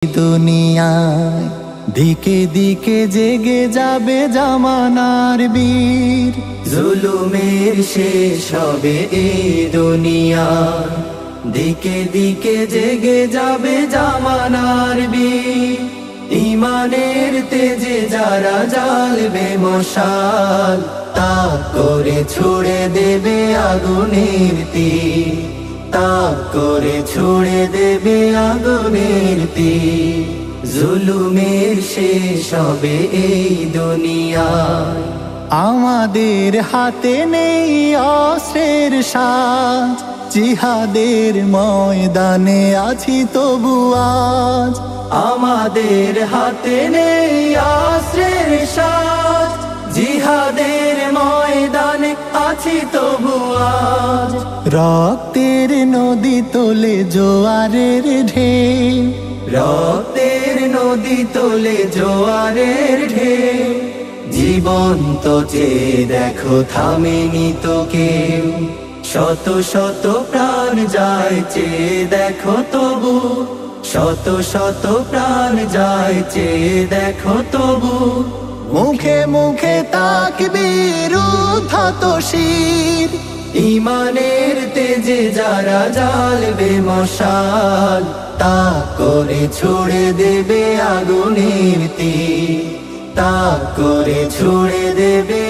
দুনিয়ায় দিকে দিকে জেগে যাবে জামানার বীর, জুলুমের শেষ হবে এই দুনিয়ায়। দিকে দিকে জেগে যাবে জামানার বীর, ঈমানের তেজে যারা জ্বালবে মশাল, তাক করে ছুড়ে দেবে আগুনের তীর, তাক করে ছুড়ে দেবে আগুনের তীর। জুলুমের শেষ হবে এই দুনিয়ায়। আমাদের হাতে নেই অস্ত্রের সাজ, জিহাদের ময়দানে আছি তবু আজ। আমাদের হাতে নেই অস্ত্রের সাজ, জিহাদের ময়দানে আছি তবু আজ। রক্তের নদী তোলে জোয়ারের ঢেউ, রক্তের নদী তোলে জোয়ারের ঢেউ। জীবন তো চেয়ে দেখো থামেনি তো কেউ, শত শত প্রাণ যায় চেয়ে দেখো তবু, শত শত প্রাণ যায় চেয়ে দেখো তবু। মুখে মুখে তাকবীর উদ্ধত শির, ঈমানের তেজে যারা জ্বালবে মশাল, তাক করে ছুড়ে দেবে আগুনের তীর, তাক করে ছুড়ে দেবে